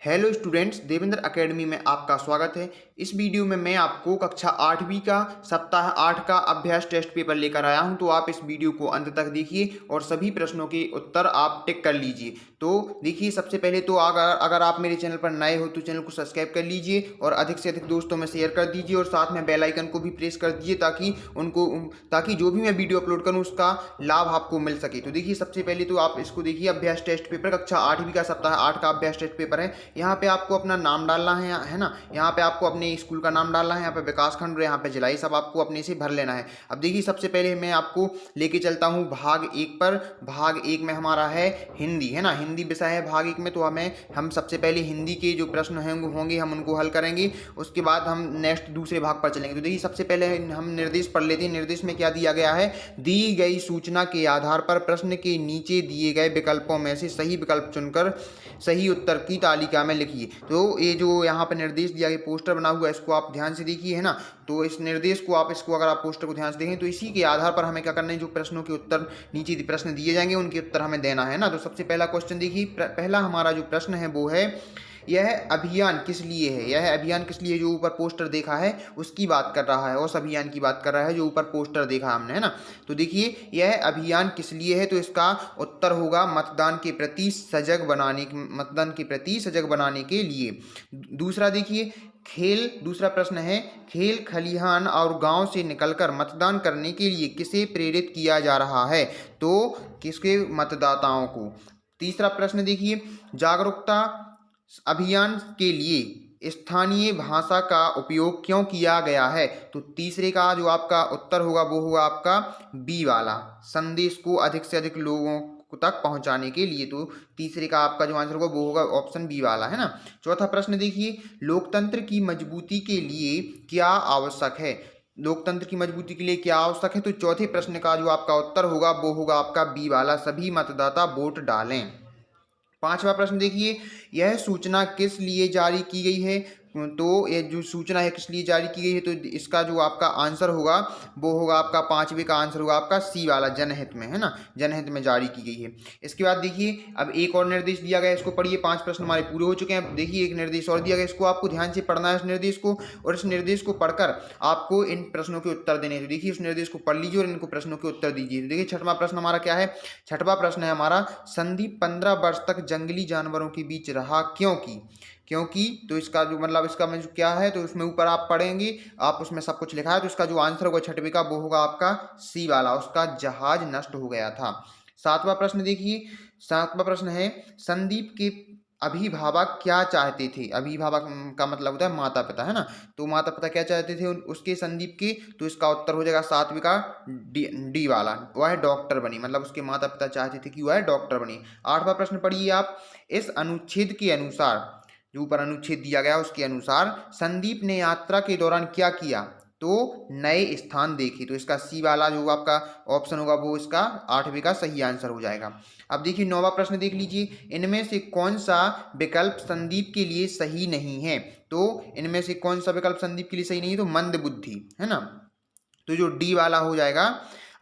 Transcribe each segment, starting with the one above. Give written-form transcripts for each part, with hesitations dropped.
Hello students, Devendra academy में आपका स्वागत है। इस वीडियो में मैं आपको कक्षा 8वीं का सप्ताह 8 का अभ्यास टेस्ट पेपर लेकर आया हूं। तो आप इस वीडियो को अंत तक देखिए और सभी प्रश्नों के उत्तर आप टिक कर लीजिए। तो देखिए, सबसे पहले तो अगर आप मेरे चैनल पर नए हो तो चैनल को सब्सक्राइब कर लीजिए और अधिक से अधिक दोस्तों में शेयर कर दीजिए और साथ में बेल आइकन को भी प्रेस कर दीजिए ताकि जो भी मैं वीडियो अपलोड करूँ उसका लाभ आपको मिल सके। तो देखिए, सबसे पहले तो आप इसको देखिए, अभ्यास टेस्ट पेपर कक्षा 8वीं का सप्ताह 8 का अभ्यास टेस्ट पेपर है। यहाँ पे आपको अपना नाम डालना है ना। यहाँ पे आपको अपने स्कूल का नाम डालना है, यहाँ पे विकास खंड और यहाँ पे जिला, ये सब आपको अपने से भर लेना है। अब देखिए, सबसे पहले मैं आपको लेके चलता हूँ भाग 1 पर। भाग 1 में हमारा है हिंदी, है ना, हिंदी विषय है भाग 1 में। तो हम सबसे पहले हिंदी के जो प्रश्न होंगे हम उनको हल करेंगे। उसके बाद हम नेक्स्ट दूसरे भाग पर चलेंगे। तो देखिए, सबसे पहले हम निर्देश पढ़ लेते हैं। निर्देश में क्या दिया गया है? दी गई सूचना के आधार पर प्रश्न के नीचे दिए गए विकल्पों में से सही विकल्प चुनकर सही उत्तर की तालिका में लिखिए। तो ये जो यहाँ पर निर्देश दिया गया, पोस्टर बना हुआ है, इसको आप ध्यान से देखिए, है ना। तो इस निर्देश को अगर आप पोस्टर को ध्यान से देखें तो इसी के आधार पर हमें क्या करना है, जो प्रश्नों के उत्तर नीचे प्रश्न दिए जाएंगे उनके उत्तर हमें देना है ना। तो सबसे पहला क्वेश्चन देखिए, पहला हमारा जो प्रश्न है वो है, यह अभियान किस लिए है? यह अभियान किस लिए, जो ऊपर पोस्टर देखा है उसकी बात कर रहा है, उस अभियान की बात कर रहा है जो ऊपर पोस्टर देखा हमने, है ना। तो देखिए, यह अभियान किस लिए है, तो इसका उत्तर होगा मतदान के प्रति सजग बनाने के लिए। दूसरा देखिए, दूसरा प्रश्न है, खेल खलिहान और गांव से निकलकर मतदान करने के लिए किसे प्रेरित किया जा रहा है? तो किसके? मतदाताओं को। तीसरा प्रश्न देखिए, जागरूकता अभियान के लिए स्थानीय भाषा का उपयोग क्यों किया गया है? तो तीसरे का जो आपका उत्तर होगा वो होगा आपका बी वाला, संदेश को अधिक से अधिक लोगों तक पहुंचाने के लिए। तो तीसरे का आपका जो आंसर होगा वो होगा ऑप्शन बी वाला, है ना। चौथा प्रश्न देखिए, लोकतंत्र की मजबूती के लिए क्या आवश्यक है? लोकतंत्र की मजबूती के लिए क्या आवश्यक है? तो चौथे प्रश्न का जो आपका उत्तर होगा वो होगा आपका बी वाला, सभी मतदाता वोट डालें। पांचवा प्रश्न देखिए, यह सूचना किस लिए जारी की गई है? तो ये जो सूचना है किस लिए जारी की गई है, तो इसका जो आपका आंसर होगा वो होगा आपका पांचवे का आंसर होगा आपका सी वाला, जनहित में, है ना, जनहित में जारी की गई है। इसके बाद देखिए, अब एक और निर्देश दिया गया है, इसको पढ़िए। 5 प्रश्न हमारे पूरे हो चुके हैं। देखिए, एक निर्देश और दिया गया, इसको आपको ध्यान से पढ़ना है, इस निर्देश को, और इस निर्देश को पढ़कर आपको इन प्रश्नों के उत्तर देने हैं। तो देखिए, उस निर्देश को पढ़ लीजिए और इनको प्रश्नों के उत्तर दीजिए। तो देखिए, छठवां प्रश्न हमारा क्या है? छठवां प्रश्न है हमारा, संदीप 15 वर्ष तक जंगली जानवरों के बीच रहा क्योंकि तो इसका जो मतलब इसका में जो क्या है, तो उसमें ऊपर आप पढ़ेंगे, आप उसमें सब कुछ लिखा है। तो इसका जो आंसर होगा छठवें का वो होगा आपका सी वाला, उसका जहाज नष्ट हो गया था। सातवां प्रश्न देखिए, सातवां प्रश्न है, संदीप के अभिभावक क्या चाहते थे? अभिभावक का मतलब होता है माता पिता, है ना। तो माता पिता क्या चाहते थे उसके, संदीप के? तो इसका उत्तर हो जाएगा सातवीं का डी वाला, वह डॉक्टर बनी, मतलब उसके माता पिता चाहते थे कि वह डॉक्टर बनी। आठवां प्रश्न पढ़िए आप, इस अनुच्छेद के अनुसार, जो ऊपर अनुच्छेद दिया गया उसके अनुसार संदीप ने यात्रा के दौरान क्या किया? तो नए स्थान देखे। तो इसका सी वाला जो आपका ऑप्शन होगा वो इसका आठवें का सही आंसर हो जाएगा। अब देखिए, नौवां प्रश्न देख लीजिए, इनमें से कौन सा विकल्प संदीप के लिए सही नहीं है? तो इनमें से कौन सा विकल्प संदीप के लिए सही नहीं है? तो मंद बुद्धि, है ना। तो जो डी वाला हो जाएगा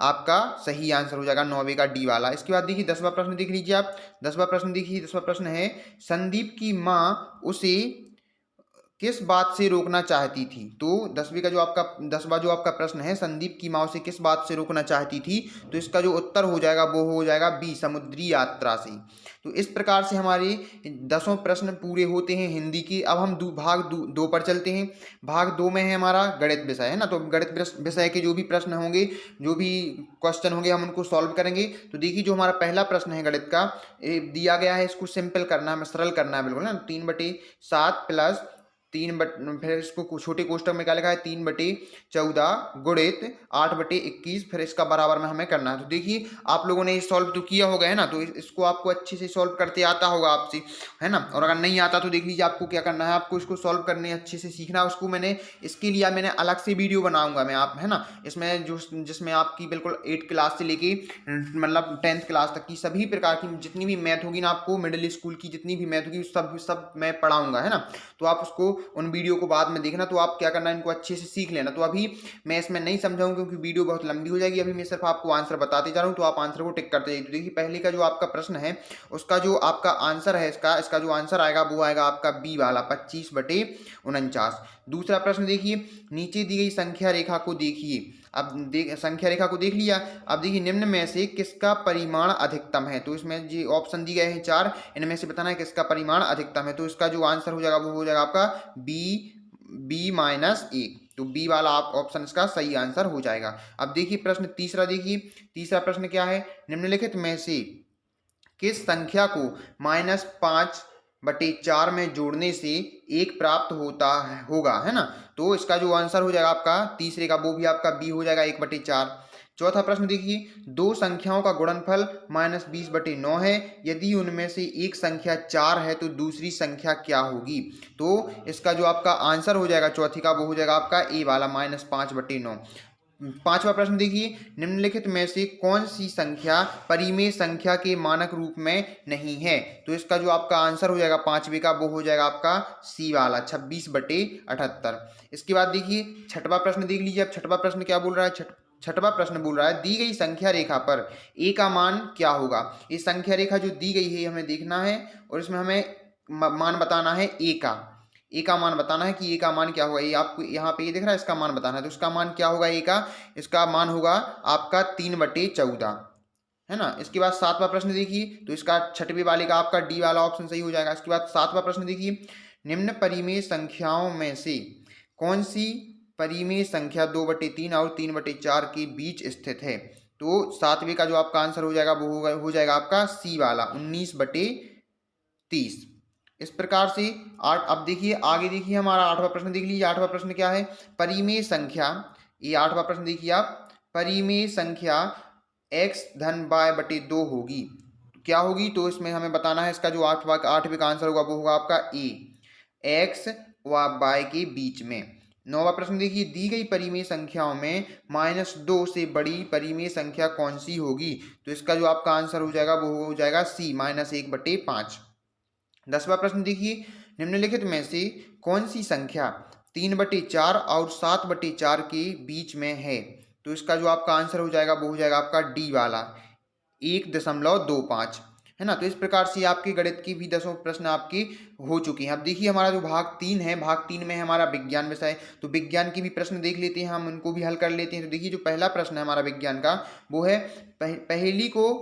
आपका सही आंसर हो जाएगा, 9वें का डी वाला। इसके बाद देखिए, 10वां प्रश्न देख लीजिए आप। 10वां प्रश्न देखिए, 10वां प्रश्न है, संदीप की माँ उसे किस बात से रोकना चाहती थी? तो 10वां जो आपका प्रश्न है, संदीप की माँ उसे किस बात से रोकना चाहती थी? तो इसका जो उत्तर हो जाएगा वो हो जाएगा बी, समुद्री यात्रा से। तो इस प्रकार से हमारे 10 प्रश्न पूरे होते हैं हिंदी के। अब हम भाग दो पर चलते हैं। भाग 2 में है हमारा गणित विषय, है ना। तो गणित विषय के जो भी प्रश्न होंगे, जो भी क्वेश्चन होंगे, हम उनको सॉल्व करेंगे। तो देखिए, जो हमारा पहला प्रश्न है गणित का, दिया गया है, इसको सिंपल करना है, सरल करना है बिल्कुल ना। 3/7 प्लस फिर इसको छोटे कोष्टक में क्या लिखा है, 3/14 गुणित 8/21, फिर इसका बराबर में हमें करना है। तो देखिए, आप लोगों ने सॉल्व तो किया होगा, है ना। तो इसको आपको अच्छे से सॉल्व करते आता होगा आपसे, है ना। और अगर नहीं आता तो देख लीजिए, आपको क्या करना है, आपको इसको सॉल्व करने अच्छे से सीखना है। उसको इसके लिए मैंने अलग से वीडियो बनाऊंगा मैं, आप, है ना। इसमें जिसमें आपकी बिल्कुल 8 क्लास से लेके मतलब 10th क्लास तक की सभी प्रकार की जितनी भी मैथ होगी ना, आपको मिडिल स्कूल की जितनी भी मैथ होगी सब मैं पढ़ाऊंगा, है ना। तो आप उसको उन वीडियो को बाद में देखना। तो आप क्या करना है, इनको अच्छे से सीख लेना। तो अभी मैं इसमें नहीं समझाऊँ क्योंकि वीडियो बहुत लंबी हो जाएगी। अभी मैं सिर्फ आपको आंसर बताते जा रहा हूँ, तो आप आंसर को टिक करते जाइए। तो देखिए पहले का जो आपका प्रश्न है उसका जो आपका आंसर है, इसका जो आंसर आएगा वो आएगा आपका बी वाला 25/49। दूसरा प्रश्न देखिए, नीचे दी गई संख्या रेखा को देखिए। अब संख्या रेखा को देख लिया। अब देखिए निम्न में से किसका परिमाण अधिकतम है। तो इसमें जो ऑप्शन दिए गए हैं 4, इनमें से बताना है किसका परिमाण अधिकतम है। तो इसका जो आंसर हो जाएगा वो हो जाएगा आपका B-1। तो बी वाला आप ऑप्शन इसका सही आंसर हो जाएगा। अब देखिए प्रश्न तीसरा देखिए, तीसरा प्रश्न क्या है, निम्नलिखित में से किस संख्या को -5/4 में जोड़ने से 1 प्राप्त होगा, है ना। तो इसका जो आंसर हो जाएगा आपका तीसरे का वो भी आपका बी हो जाएगा 1/4। चौथा प्रश्न देखिए, दो संख्याओं का गुणनफल -20/9 है। यदि उनमें से एक संख्या 4 है तो दूसरी संख्या क्या होगी। तो इसका जो आपका आंसर हो जाएगा चौथी का वो हो जाएगा आपका ए वाला -5/9। पांचवा प्रश्न देखिए, निम्नलिखित में से कौन सी संख्या परिमेय संख्या के मानक रूप में नहीं है। तो इसका जो आपका आंसर हो जाएगा पांचवे का वो हो जाएगा आपका सी वाला 26/78। इसके बाद देखिए छठवां प्रश्न देख लीजिए। अब छठवां प्रश्न क्या बोल रहा है, छठवां प्रश्न बोल रहा है, दी गई संख्या रेखा पर ए का मान क्या होगा। ये संख्या रेखा जो दी गई है हमें देखना है और इसमें हमें मान बताना है ए का मान बताना है कि ए का मान क्या होगा। ये आपको यहाँ पे ये दिख रहा है, इसका मान बताना है। तो इसका मान क्या होगा ए का, इसका मान होगा आपका 3/14, है ना। इसके बाद सातवां प्रश्न देखिए, तो इसका छठवें वाले का आपका डी वाला ऑप्शन सही हो जाएगा। इसके बाद सातवां प्रश्न देखिए, निम्न परिमेय संख्याओं में से कौन सी परिमेय संख्या 2/3 और 3/4 के बीच स्थित है। तो सातवें का जो आपका आंसर हो जाएगा वो हो जाएगा आपका सी वाला 19/30। इस प्रकार से आठ। अब देखिए आगे देखिए हमारा आठवां प्रश्न देख लीजिए। आठवां प्रश्न क्या है, परिमेय संख्या, ये आठवां प्रश्न देखिए आप, परिमेय संख्या x धन y/2 होगी, क्या होगी। तो इसमें हमें बताना है इसका जो आठवें का आंसर होगा वो होगा आपका ए, x व y के बीच में। नौवां प्रश्न देखिए, दी गई परिमेय संख्याओं में -2 से बड़ी परिमेय संख्या कौन सी होगी। तो इसका जो आपका आंसर हो जाएगा वो हो जाएगा सी -1/5। 10वां प्रश्न देखिए, निम्नलिखित में से कौन सी संख्या 3/4 और 7/4 के बीच में है। तो इसका जो आपका आंसर हो जाएगा वो हो जाएगा आपका डी वाला 1.25, है ना। तो इस प्रकार से आपके गणित की भी 10 प्रश्न आपके हो चुके हैं। अब देखिए हमारा जो भाग 3 है, भाग 3 में हमारा विज्ञान विषय, तो विज्ञान के भी प्रश्न देख लेते हैं, हम उनको भी हल कर लेते हैं। तो देखिए जो पहला प्रश्न है हमारा विज्ञान का वो है, पहेली को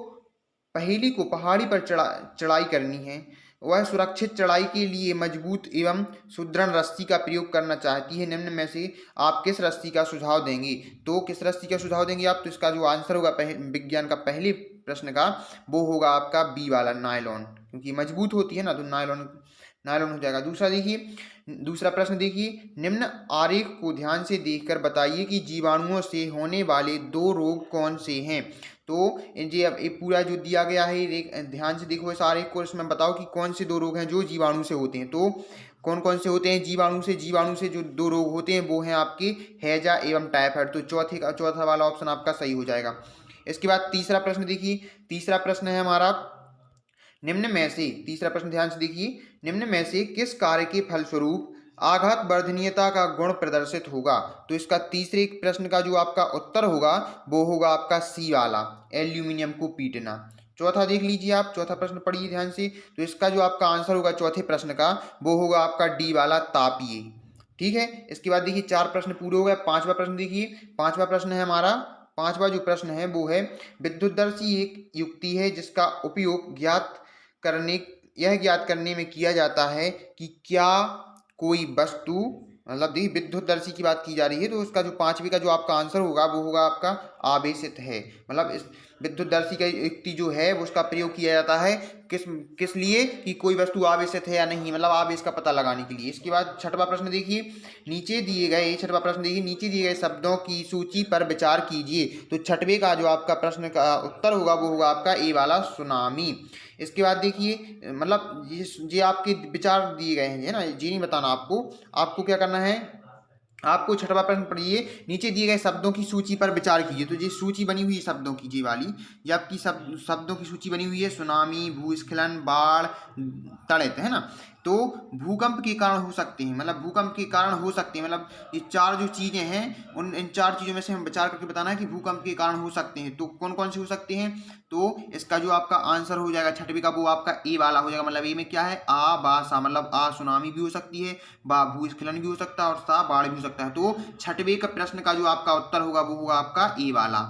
पहाड़ी पर चढ़ाई करनी है। वह सुरक्षित चढ़ाई के लिए मजबूत एवं सुदृढ़ रस्सी का प्रयोग करना चाहती है। निम्न में से आप किस रस्सी का सुझाव देंगे। तो किस रस्सी का सुझाव देंगे आप। तो इसका जो आंसर होगा विज्ञान का पहले प्रश्न का वो होगा आपका बी वाला नायलॉन, क्योंकि मजबूत होती है ना, तो नायलॉन हो जाएगा। दूसरा प्रश्न देखिए, निम्न आरेख को ध्यान से देखकर बताइए कि जीवाणुओं से होने वाले 2 रोग कौन से हैं। तो ये अब ये पूरा जो दिया गया है ध्यान से देखो इस आरेख को, इसमें बताओ कि कौन से 2 रोग हैं जो जीवाणु से होते हैं। तो कौन कौन से होते हैं जीवाणु से जो 2 रोग होते हैं वो हैं आपके हैजा एवं टाइफाइड। तो चौथा वाला ऑप्शन आपका सही हो जाएगा। इसके बाद तीसरा प्रश्न देखिए, तीसरा प्रश्न है हमारा, तीसरा प्रश्न ध्यान से देखिए, निम्न में से किस कार्य के फलस्वरूप आघात वर्धनीयता का गुण प्रदर्शित होगा। तो इसका तीसरे प्रश्न का जो आपका उत्तर होगा वो होगा आपका सी वाला एल्यूमिनियम को पीटना। चौथा देख लीजिए आप, चौथा प्रश्न पढ़िए ध्यान से। तो इसका जो आपका आंसर होगा चौथे प्रश्न का वो होगा आपका डी वाला तापिये, ठीक है। इसके बाद देखिए 4 प्रश्न पूरे हो गए। पांचवा प्रश्न देखिए, पांचवा प्रश्न है हमारा, पांचवा जो प्रश्न है वो है, विद्युतदर्शी एक युक्ति है जिसका उपयोग यह ज्ञात करने में किया जाता है कि क्या कोई वस्तु, मतलब देखिए विद्युतदर्शी की बात की जा रही है, तो उसका जो पांचवी का जो आपका आंसर होगा वो होगा आपका आवेशित है। मतलब इस विद्युतदर्शी का युक्ति जो है वो उसका प्रयोग किया जाता है किस लिए, कि कोई वस्तु आवेशित है या नहीं, मतलब आवेश का पता लगाने के लिए। इसके बाद छठवां प्रश्न देखिए, छठवां प्रश्न देखिए, नीचे दिए गए शब्दों की सूची पर विचार कीजिए। तो छठवें का जो आपका प्रश्न का उत्तर होगा वो होगा आपका ए वाला सुनामी। इसके बाद देखिए, मतलब ये आपके विचार दिए गए हैं, है ना, ये नहीं बताना आपको क्या करना है, आपको छठवां प्रश्न पढ़िए, नीचे दिए गए शब्दों की सूची पर विचार कीजिए। तो ये सूची बनी हुई है शब्दों की, ये वाली, ये आपकी शब्दों की सूची बनी हुई है। सुनामी, भूस्खलन, बाढ़, तड़ित, है ना। तो भूकंप के कारण हो सकते हैं, मतलब भूकंप के कारण हो सकते हैं, मतलब ये चार जो चीजें हैं, इन चार चीजों में से हम विचार करके बताना है कि भूकंप के कारण हो सकते हैं। तो कौन कौन से हो सकते हैं? तो इसका जो आपका आंसर हो जाएगा छठवीं का, वो आपका ए वाला हो जाएगा। मतलब ए में क्या है? आ बा सा, मतलब आ सुनामी भी हो सकती है, बा भूस्खलन भी हो सकता है, और सा बाढ़ भी हो सकता है। तो छठवें का प्रश्न का जो आपका उत्तर होगा वो होगा आपका ए वाला।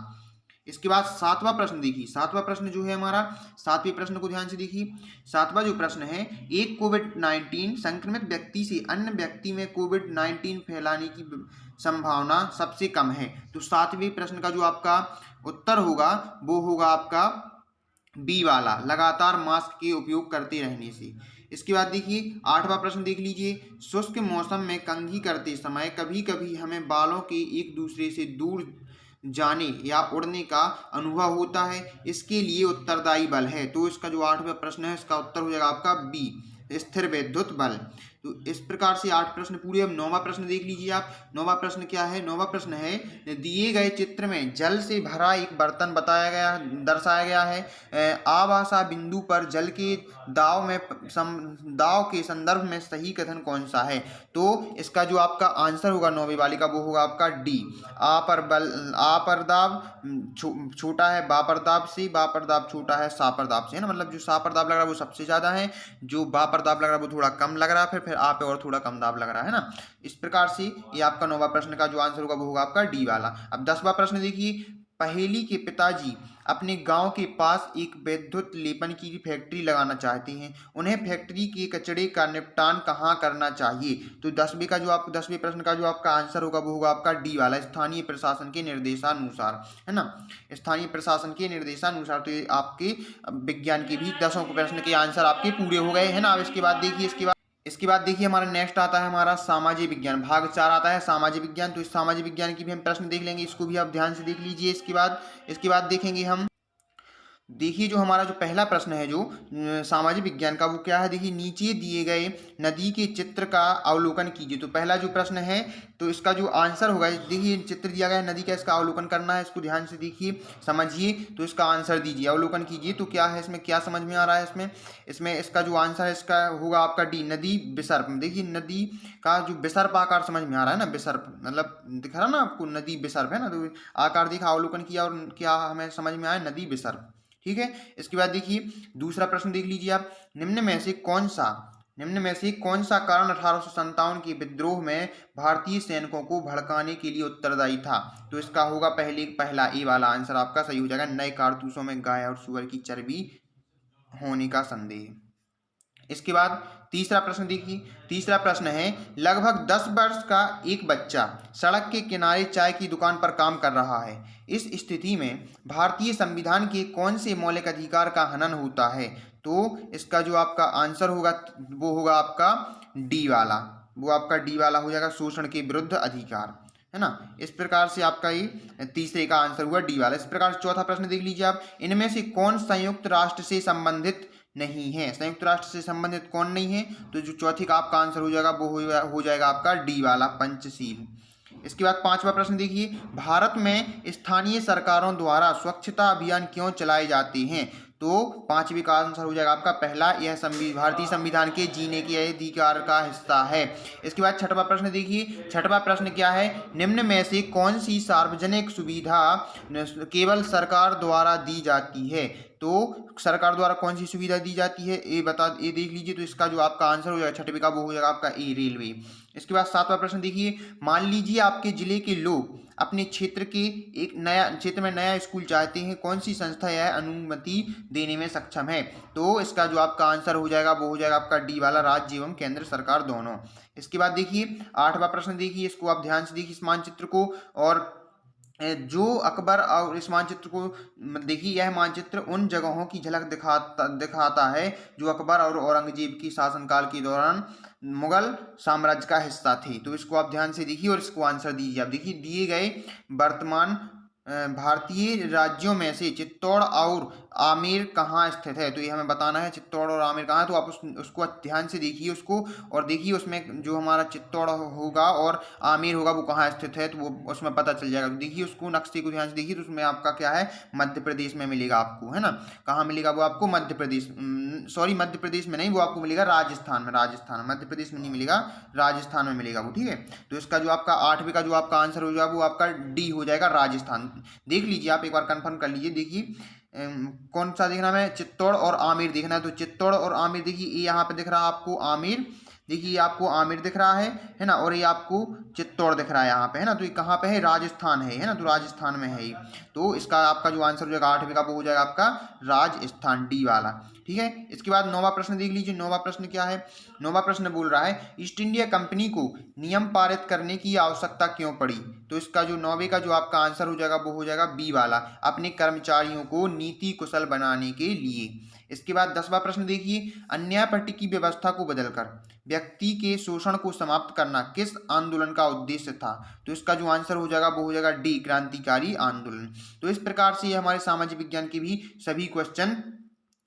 इसके बाद सातवां प्रश्न देखिए, सातवां प्रश्न जो है हमारा, सातवें प्रश्न को ध्यान से देखिए। सातवां जो प्रश्न है, एक कोविड-19 संक्रमित व्यक्ति से अन्य व्यक्ति में कोविड-19 फैलाने की संभावना सबसे कम है। तो सातवें प्रश्न का जो आपका उत्तर होगा वो होगा आपका बी वाला, लगातार मास्क के उपयोग करते रहने से। इसके बाद देखिए आठवां प्रश्न देख लीजिए, शुष्क मौसम में कंघी करते समय कभी कभी हमें बालों के एक दूसरे से दूर जाने या उड़ने का अनुभव होता है, इसके लिए उत्तरदायी बल है। तो इसका जो आठवां प्रश्न है, इसका उत्तर हो जाएगा आपका बी, स्थिर विद्युत बल। तो इस प्रकार से 8 प्रश्न पूरे। अब 9वां प्रश्न देख लीजिए आप। 9वां प्रश्न क्या है? 9वां प्रश्न है, दिए गए चित्र में जल से भरा एक बर्तन बताया गया, दर्शाया गया है। आभासा बिंदु पर जल के दाव में दाव के संदर्भ में सही कथन कौन सा है? तो इसका जो आपका आंसर होगा 9वीं वाली का, वो होगा आपका डी। आ पर दाब छोटा है बा पर दाब से, बा पर दाब छोटा है सा पर दाब से, है ना। मतलब जो सा पर दाब लग रहा है वो सबसे ज्यादा है, जो बा पर दाब लग रहा है वो थोड़ा कम लग रहा है, फिर आ पे और थोड़ा कम दाब लग रहा है ना। इस प्रकार से ये आपका 9वां प्रश्न का जो आंसर होगा वो होगा आपका डी वाला। अब 10वां प्रश्न देखिए, पहेली के पिताजी अपने गांव के पास एक विद्युत लेपन की फैक्ट्री लगाना चाहते हैं, उन्हें फैक्ट्री के कचरे का निपटान कहाँ करना चाहिए? तो 10वें प्रश्न का जो आपका आंसर होगा वो होगा आपका डी वाला, स्थानीय प्रशासन के निर्देशानुसार, है ना। स्थानीय प्रशासन के निर्देशानुसार। तो ये आपके विज्ञान के भी 10 प्रश्न के आंसर आपके पूरे हो गए, है ना। अब इसके बाद देखिए, इसके बाद देखिए हमारा नेक्स्ट आता है हमारा सामाजिक विज्ञान, भाग 4 आता है सामाजिक विज्ञान। तो इस सामाजिक विज्ञान की भी हम प्रश्न देख लेंगे, इसको भी आप ध्यान से देख लीजिए। इसके बाद देखेंगे हम, देखिए जो हमारा जो पहला प्रश्न है जो सामाजिक विज्ञान का, वो क्या है? देखिए नीचे दिए गए नदी के चित्र का अवलोकन कीजिए। तो पहला जो प्रश्न है, तो इसका जो आंसर होगा, देखिए चित्र दिया गया है नदी का, इसका अवलोकन करना है, इसको ध्यान से देखिए, समझिए, तो इसका आंसर दीजिए, अवलोकन कीजिए। तो क्या है इसमें, क्या समझ में आ रहा है इसमें? इसमें इसका जो आंसर है इसका होगा आपका डी, नदी विसर्प। देखिए नदी का जो विसर्प आकार समझ में आ रहा है ना, विसर्प मतलब दिख रहा है ना आपको, नदी विसर्प, है ना। तो आकार देखा, अवलोकन किया, और क्या हमें समझ में आया? नदी विसर्प, ठीक है। इसके बाद देखिए दूसरा प्रश्न देख लीजिए आप, निम्न में से कौन सा कारण 1857 के विद्रोह में भारतीय सैनिकों को भड़काने के लिए उत्तरदायी था? तो इसका होगा पहला ए वाला आंसर आपका सही हो जाएगा, नए कारतूसों में गाय और सुअर की चर्बी होने का संदेह। इसके बाद तीसरा प्रश्न देखिए, तीसरा प्रश्न है, लगभग 10 वर्ष का एक बच्चा सड़क के किनारे चाय की दुकान पर काम कर रहा है। इस स्थिति में भारतीय संविधान के कौन से मौलिक अधिकार का हनन होता है? तो इसका जो आपका आंसर होगा वो होगा आपका डी वाला, वो आपका डी वाला हो जाएगा, शोषण के विरुद्ध अधिकार, है ना। इस प्रकार से आपका ये तीसरे का आंसर हुआ डी वाला। इस प्रकार से चौथा प्रश्न देख लीजिए आप, इनमें से कौन संयुक्त राष्ट्र से संबंधित नहीं है? संयुक्त राष्ट्र से संबंधित कौन नहीं है? तो जो चौथी का आपका आंसर हो जाएगा वो हो जाएगा आपका डी वाला, पंचशील। इसके बाद पांचवा प्रश्न देखिए, भारत में स्थानीय सरकारों द्वारा स्वच्छता अभियान क्यों चलाए जाते हैं? तो पांचवी का आंसर हो जाएगा आपका पहला, यह भारतीय संविधान के जीने के अधिकार का हिस्सा है। इसके बाद छठवां प्रश्न देखिए, छठवां प्रश्न क्या है, निम्न में से कौन सी सार्वजनिक सुविधा केवल सरकार द्वारा दी जाती है? तो सरकार द्वारा कौन सी सुविधा दी जाती है, ये देख लीजिए। तो इसका जो आपका आंसर हो जाएगा छठवीं का, वो हो जाएगा आपका ए, रेलवे। इसके बाद सातवां प्रश्न देखिए, मान लीजिए आपके जिले के लोग अपने क्षेत्र में नया स्कूल चाहते हैं, कौन सी संस्था यह अनुमति देने में सक्षम है? तो इसका जो आपका आंसर हो जाएगा वो हो जाएगा आपका डी वाला, राज्य एवं केंद्र सरकार दोनों। इसके बाद देखिए आठवां प्रश्न देखिए, इसको आप ध्यान से देखिए, इस मानचित्र को, और जो अकबर और इस मानचित्र को देखिए, यह मानचित्र उन जगहों की झलक दिखाता है जो अकबर और औरंगजेब की शासनकाल के दौरान मुगल साम्राज्य का हिस्सा थे। तो इसको आप ध्यान से देखिए और इसको आंसर दीजिए। आप देखिए दिए गए वर्तमान भारतीय राज्यों में से चित्तौड़ और आमेर कहाँ स्थित है, तो ये हमें बताना है चित्तौड़ और आमेर कहाँ है। तो आप उसको ध्यान से देखिए उसको, और देखिए उसमें जो हमारा चित्तौड़ होगा और आमेर होगा वो कहाँ स्थित है, तो वो उसमें पता चल जाएगा। तो देखिए उसको नक्शे को ध्यान से देखिए, तो उसमें आपका क्या है, मध्य प्रदेश में मिलेगा आपको, है ना। कहाँ मिलेगा वो आपको, मध्य प्रदेश, सॉरी मध्य प्रदेश में नहीं, वो आपको मिलेगा राजस्थान में, राजस्थान, मध्य प्रदेश में नहीं मिलेगा, राजस्थान में मिलेगा वो, ठीक है। तो इसका जो आपका 8वीं का जो आपका आंसर हो जाएगा वो आपका डी हो जाएगा, राजस्थान। देख लीजिए आप एक बार कंफर्म कर लीजिए, देखिए कौन सा देखना है, चित्तौड़ और आमेर देखना है। तो चित्तौड़ और आमेर देखिए, ये यहाँ पे दिख रहा है आपको आमेर, देखिए ये आपको आमेर दिख रहा है ना, और ये आपको चित्तौड़ दिख रहा है यहाँ पे, है ना। तो ये कहाँ पे है, राजस्थान है ना, तो राजस्थान में है ये। तो इसका आपका जो आंसर हो जाएगा 8वीं का वो हो जाएगा आपका राजस्थान, डी वाला, ठीक है। इसके बाद 9वां प्रश्न देख लीजिए। 9वां प्रश्न क्या है, 9वां प्रश्न बोल रहा है ईस्ट इंडिया कंपनी को नियम पारित करने की आवश्यकता क्यों पड़ी। तो इसका जो 9वें का जो आपका आंसर हो जाएगा वो हो जाएगा बी वाला, अपने कर्मचारियों को नीति कुशल बनाने के लिए। इसके बाद 10वां प्रश्न देखिए, अन्याय पट्टी की व्यवस्था को बदलकर व्यक्ति के शोषण को समाप्त करना किस आंदोलन का उद्देश्य था। तो इसका जो आंसर हो जाएगा वो हो जाएगा डी, क्रांतिकारी आंदोलन। तो इस प्रकार से ये हमारे सामाजिक विज्ञान के भी सभी क्वेश्चन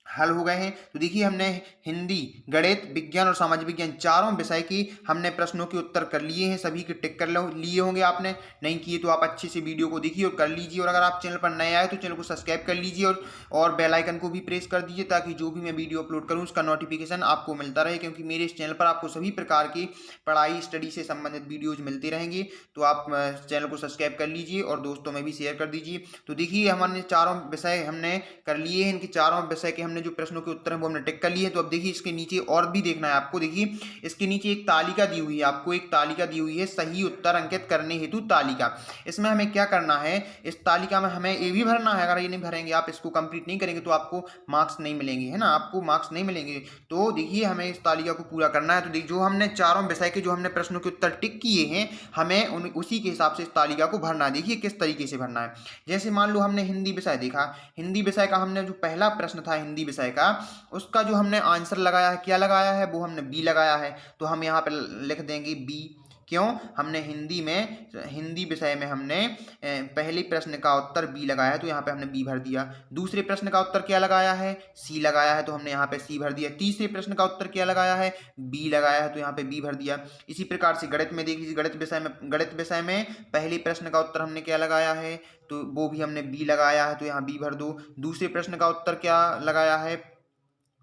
हल हो गए हैं। तो देखिए हमने हिंदी, गणित, विज्ञान और सामाजिक विज्ञान चारों विषय की हमने प्रश्नों के उत्तर कर लिए हैं, सभी के टिक कर लिए होंगे आपने, नहीं किए तो आप अच्छे से वीडियो को देखिए और कर लीजिए। और अगर आप चैनल पर नए आए तो चैनल को सब्सक्राइब कर लीजिए और बेल आइकन को भी प्रेस कर दीजिए, ताकि जो भी मैं वीडियो अपलोड करूँ उसका नोटिफिकेशन आपको मिलता रहे, क्योंकि मेरे इस चैनल पर आपको सभी प्रकार की पढ़ाई स्टडी से संबंधित वीडियोज मिलते रहेंगे। तो आप चैनल को सब्सक्राइब कर लीजिए और दोस्तों में भी शेयर कर दीजिए। तो देखिए हमने चारों विषय हमने कर लिए हैं, इनके चारों विषय के हमने जो प्रश्नों के उत्तर हैं वो हमने टिक कर लिए हैं। तो अब देखिए इसके नीचे और भी देखना है आपको, देखिए इसके नीचे एक तालिका दी हुई है, आपको एक तालिका दी हुई है, सही उत्तर अंकित करने हेतु तालिका। इसमें हमें क्या करना है, इस तालिका में हमें ये भी भरना है, अगर ये नहीं भरेंगे, आप इसको कंप्लीट नहीं करेंगे तो आपको मार्क्स नहीं मिलेंगे, है ना, आपको मार्क्स नहीं मिलेंगे। तो देखिए हमें इस तालिका को पूरा करना है। तो देखिए जो हमने चारों विषय के जो हमने प्रश्नों के उत्तर टिक किए हैं, हमें उसी के हिसाब से इस तालिका को भरना है। देखिए किस तरीके से भरना है, जैसे मान लो हमने हिंदी विषय देखा, हिंदी विषय का हमने जो पहला प्रश्न था हिंदी विषय का, उसका जो हमने आंसर लगाया है, क्या लगाया है, वो हमने बी लगाया है। तो हम यहाँ पे लिख देंगे बी, क्यों, हमने हिंदी विषय में हमने पहले प्रश्न का उत्तर बी लगाया है, तो यहाँ पे हमने बी भर दिया। दूसरे प्रश्न का उत्तर क्या लगाया है, सी लगाया है, तो हमने यहाँ पे सी भर दिया। तीसरे प्रश्न का उत्तर क्या लगाया है, बी लगाया है, तो यहाँ पे बी भर दिया। इसी प्रकार से गणित में देख लीजिए, गणित विषय में पहले प्रश्न का उत्तर हमने क्या लगाया है, तो वो भी हमने बी लगाया है, तो यहाँ बी भर दो। दूसरे प्रश्न का उत्तर क्या लगाया है,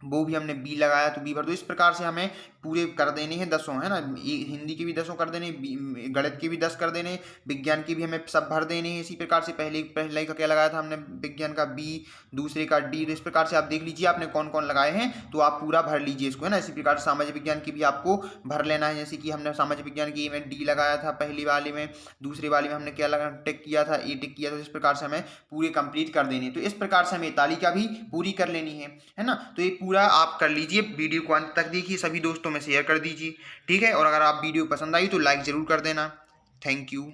वो भी हमने बी लगाया, तो बी भर दो। इस प्रकार से हमें पूरे कर देने हैं 10, है ना, हिंदी के भी 10 कर देने, गणित के भी 10 कर देने, विज्ञान के भी हमें सब भर देने हैं। इसी प्रकार से पहले का क्या लगाया था हमने, विज्ञान का बी, दूसरे का डी। तो इस प्रकार से आप देख लीजिए आपने कौन कौन लगाए हैं, तो आप पूरा भर लीजिए इसको, है ना। इसी प्रकार से सामाजिक विज्ञान की भी आपको भर लेना है, जैसे कि हमने सामाजिक विज्ञान की में डी लगाया था पहली वाले में, दूसरे वाले में हमने क्या लगा, टिक किया था, ए टिक किया था। इस प्रकार से हमें पूरे कंप्लीट कर देने। तो इस प्रकार से हमें तालिका भी पूरी कर लेनी है ना। तो ये पूरा आप कर लीजिए, वीडियो को अंत तक देखिए, सभी दोस्तों में शेयर कर दीजिए, ठीक है। और अगर आप वीडियो पसंद आई तो लाइक ज़रूर कर देना। Thank you.